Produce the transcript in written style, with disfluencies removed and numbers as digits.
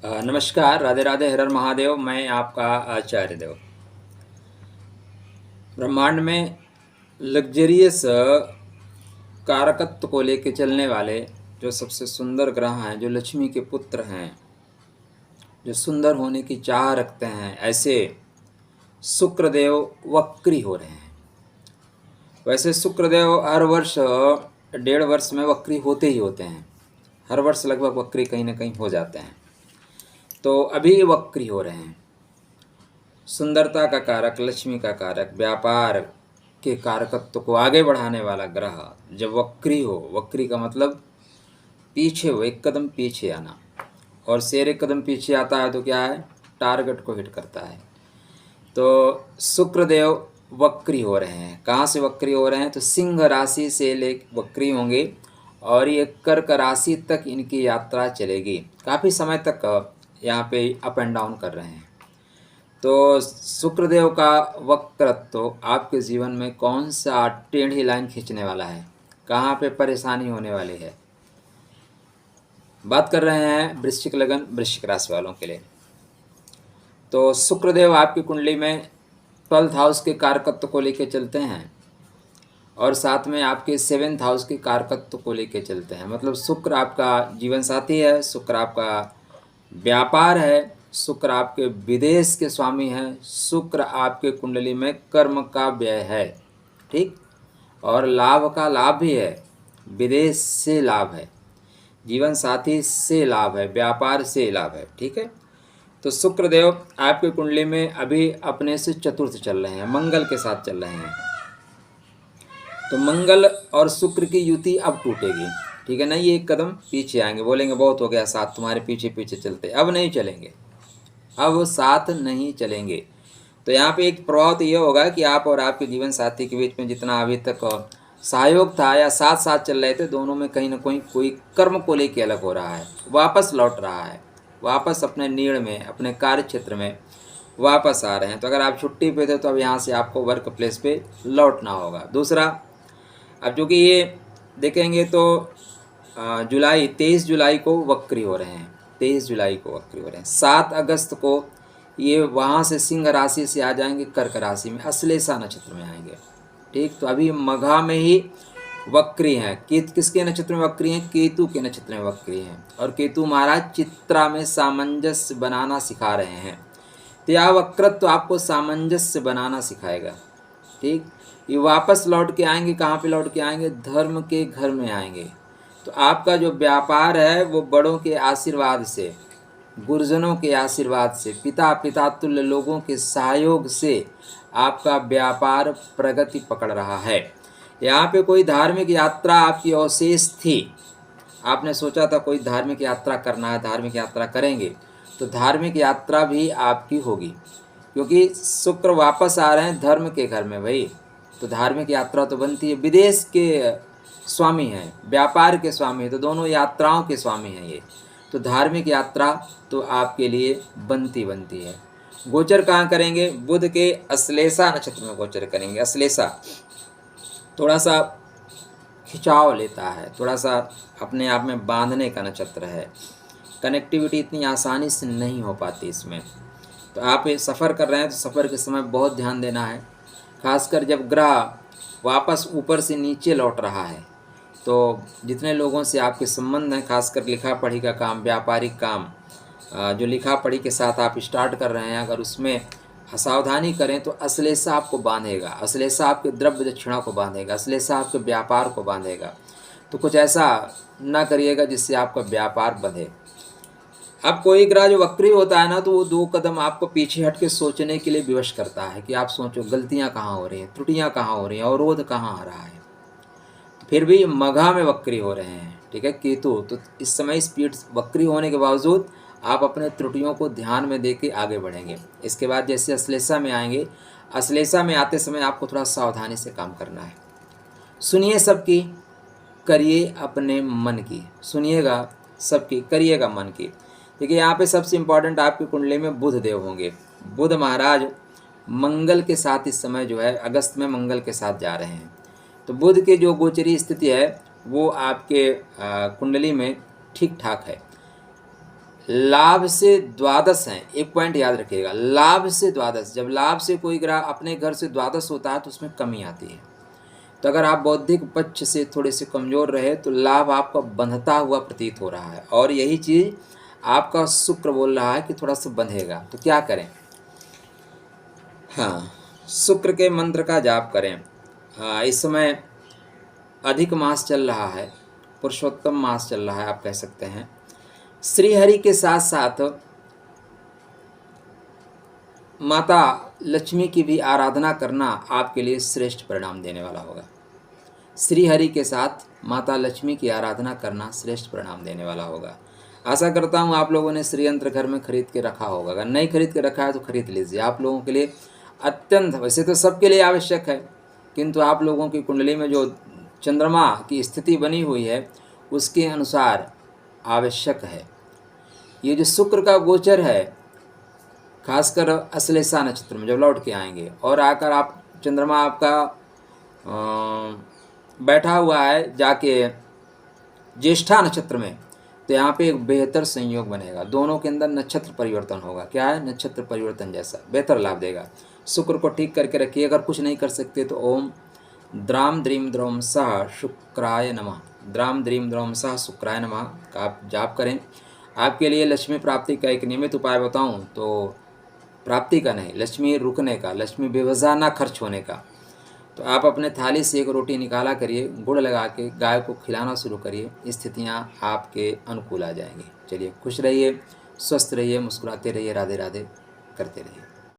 नमस्कार, राधे राधे, हर हर महादेव। मैं आपका आचार्य देव। ब्रह्मांड में लग्जरियस कारकत्व को लेकर चलने वाले जो सबसे सुंदर ग्रह हैं, जो लक्ष्मी के पुत्र हैं, जो सुंदर होने की चाह रखते हैं, ऐसे शुक्रदेव वक्री हो रहे हैं। वैसे शुक्रदेव हर वर्ष 1.5 वर्ष में वक्री होते ही होते हैं। हर वर्ष लगभग वक्री कहीं ना कहीं हो जाते हैं। तो अभी वक्री हो रहे हैं। सुंदरता का कारक, लक्ष्मी का कारक, व्यापार के कारकत्व को आगे बढ़ाने वाला ग्रह जब वक्री हो, वक्री का मतलब पीछे हो, एक कदम पीछे आना। और शेर एक कदम पीछे आता है तो क्या है, टारगेट को हिट करता है। तो शुक्रदेव वक्री हो रहे हैं। कहाँ से वक्री हो रहे हैं? तो सिंह राशि से ले वक्री होंगे और ये कर्क राशि तक इनकी यात्रा चलेगी। काफ़ी समय तक यहाँ पे अप एंड डाउन कर रहे हैं। तो शुक्रदेव का वक्रत्व आपके जीवन में कौन सा टेढ़ी लाइन खींचने वाला है, कहाँ पे परेशानी होने वाली है? बात कर रहे हैं वृश्चिक लगन, वृश्चिक राशि वालों के लिए। तो शुक्रदेव आपकी कुंडली में 12th हाउस के कारकत्व को लेके चलते हैं और साथ में आपके 7th हाउस के कारकत्व को लेके चलते हैं। मतलब शुक्र आपका जीवन साथी है, शुक्र आपका व्यापार है, शुक्र आपके विदेश के स्वामी हैं, शुक्र आपके कुंडली में कर्म का व्यय है, ठीक, और लाभ का लाभ भी है। विदेश से लाभ है, जीवन साथी से लाभ है, व्यापार से लाभ है, ठीक है। तो शुक्रदेव आपके कुंडली में अभी अपने से चतुर्थ चल रहे हैं, मंगल के साथ चल रहे हैं। तो मंगल और शुक्र की युति अब टूटेगी, ठीक है ना। ये एक कदम पीछे आएंगे, बोलेंगे बहुत हो गया साथ, तुम्हारे पीछे पीछे चलते। अब नहीं चलेंगे, अब साथ नहीं चलेंगे। तो यहाँ पे एक प्रभाव तो ये होगा कि आप और आपके जीवन साथी के बीच में जितना अभी तक सहयोग था या साथ साथ चल रहे थे, दोनों में कहीं ना कहीं कोई कर्म को लेके अलग हो रहा है, वापस लौट रहा है, वापस अपने नीड़ में, अपने कार्य क्षेत्र में वापस आ रहे हैं। तो अगर आप छुट्टी पे थे तो अब यहाँ से आपको वर्क प्लेस पे लौटना होगा। दूसरा, अब जो कि ये देखेंगे तो जुलाई 23 जुलाई को वक्री हो रहे हैं, 23 जुलाई को वक्री हो रहे हैं। 7 अगस्त को ये वहाँ से सिंह राशि से आ जाएंगे कर्क राशि में, अश्लेषा नक्षत्र में आएंगे, ठीक। तो अभी मघा में ही वक्री हैं। किसके नक्षत्र में वक्री हैं? केतु के नक्षत्र में वक्री हैं। और केतु महाराज चित्रा में सामंजस्य बनाना सिखा रहे हैं। तो यह वक्रत्व तो आपको सामंजस्य बनाना सिखाएगा, ठीक। ये वापस लौट के आएंगे, कहाँ पे लौट के आएंगे? धर्म के घर में आएंगे। तो आपका जो व्यापार है वो बड़ों के आशीर्वाद से, गुरुजनों के आशीर्वाद से, पिता तुल्य लोगों के सहयोग से आपका व्यापार प्रगति पकड़ रहा है। यहाँ पे कोई धार्मिक यात्रा आपकी अवशेष थी, आपने सोचा था कोई धार्मिक यात्रा करना है, धार्मिक यात्रा करेंगे, तो धार्मिक यात्रा भी आपकी होगी, क्योंकि शुक्र वापस आ रहे हैं धर्म के घर में भाई। तो धार्मिक यात्रा तो बनती है। विदेश के स्वामी हैं, व्यापार के स्वामी हैं, तो दोनों यात्राओं के स्वामी हैं ये। तो धार्मिक यात्रा तो आपके लिए बनती है। गोचर कहाँ करेंगे? बुध के अश्लेषा नक्षत्र में गोचर करेंगे। अश्लेषा थोड़ा सा खिंचाव लेता है, थोड़ा सा अपने आप में बांधने का नक्षत्र है। कनेक्टिविटी इतनी आसानी से नहीं हो पाती इसमें। तो आप ये सफ़र कर रहे हैं तो सफ़र के समय बहुत ध्यान देना है, खासकर जब ग्रह वापस ऊपर से नीचे लौट रहा है। तो जितने लोगों से आपके संबंध हैं, खासकर लिखा पढ़ी का काम, व्यापारिक काम, जो लिखा पढ़ी के साथ आप स्टार्ट कर रहे हैं, अगर उसमें असावधानी करें तो अश्लेषा आपको बांधेगा, अश्लेषा आपके द्रव्य दक्षिणा को बांधेगा, अश्लेषा आपके व्यापार को बांधेगा। तो कुछ ऐसा ना करिएगा जिससे आपका व्यापार बंधे। अब कोई ग्रह जो वक्री होता है ना, तो वो 2 कदम आपको पीछे हट के सोचने के लिए विवश करता है कि आप सोचो गलतियां कहाँ हो रही हैं, त्रुटियां कहाँ हो रही हैं, अवरोध कहाँ आ रहा है। तो फिर भी मघा में वक्री हो रहे हैं, ठीक है, केतु। तो इस समय स्पीड वक्री होने के बावजूद आप अपने त्रुटियों को ध्यान में देके आगे बढ़ेंगे। इसके बाद जैसे अश्लेषा में आएंगे, अश्लेषा में आते समय आपको थोड़ा सावधानी से काम करना है। सुनिए सबकी, करिए अपने मन की, सुनिएगा सबकी, करिएगा मन की। देखिए यहाँ पे सबसे इम्पॉर्टेंट आपकी कुंडली में बुध देव होंगे। बुध महाराज मंगल के साथ इस समय जो है अगस्त में मंगल के साथ जा रहे हैं। तो बुध की जो गोचरी स्थिति है वो आपके कुंडली में ठीक ठाक है, लाभ से द्वादश हैं, एक पॉइंट याद रखिएगा, लाभ से द्वादश। जब लाभ से कोई ग्रह अपने घर से द्वादश होता है तो उसमें कमी आती है। तो अगर आप बौद्धिक पक्ष से थोड़े से कमज़ोर रहे तो लाभ आपका बंधता हुआ प्रतीत हो रहा है, और यही चीज़ आपका शुक्र बोल रहा है कि थोड़ा सा बंधेगा। तो क्या करें? हाँ, शुक्र के मंत्र का जाप करें। हाँ, इस समय अधिक मास चल रहा है, पुरुषोत्तम मास चल रहा है, आप कह सकते हैं। श्री हरि के साथ साथ माता लक्ष्मी की भी आराधना करना आपके लिए श्रेष्ठ परिणाम देने वाला होगा। श्री हरि के साथ माता लक्ष्मी की आराधना करना श्रेष्ठ परिणाम देने वाला होगा। आशा करता हूँ आप लोगों ने श्री यंत्र घर में खरीद के रखा होगा। अगर नहीं खरीद के रखा है तो खरीद लीजिए, आप लोगों के लिए अत्यंत, वैसे तो सबके लिए आवश्यक है, किंतु आप लोगों की कुंडली में जो चंद्रमा की स्थिति बनी हुई है उसके अनुसार आवश्यक है। ये जो शुक्र का गोचर है, खासकर अश्लेषा नक्षत्र में जब लौट के आएंगे और आकर आप चंद्रमा आपका बैठा हुआ है जाके ज्येष्ठा नक्षत्र में, तो यहाँ पे एक बेहतर संयोग बनेगा। दोनों के अंदर नक्षत्र परिवर्तन होगा। क्या है? नक्षत्र परिवर्तन जैसा बेहतर लाभ देगा। शुक्र को ठीक करके रखिए। अगर कुछ नहीं कर सकते तो ओम द्राम द्रीम द्रोम सह शुक्राय नमः, द्राम द्रीम द्रोम सह शुक्राय नमः का आप जाप करें। आपके लिए लक्ष्मी प्राप्ति का एक नियमित उपाय बताऊं तो प्राप्ति का नहीं, लक्ष्मी रुकने का, लक्ष्मी बेवजह ना खर्च होने का। तो आप अपने थाली से एक रोटी निकाला करिए, गुड़ लगा के गाय को खिलाना शुरू करिए, स्थितियाँ आपके अनुकूल आ जाएंगी। चलिए, खुश रहिए, स्वस्थ रहिए, मुस्कुराते रहिए, राधे राधे करते रहिए।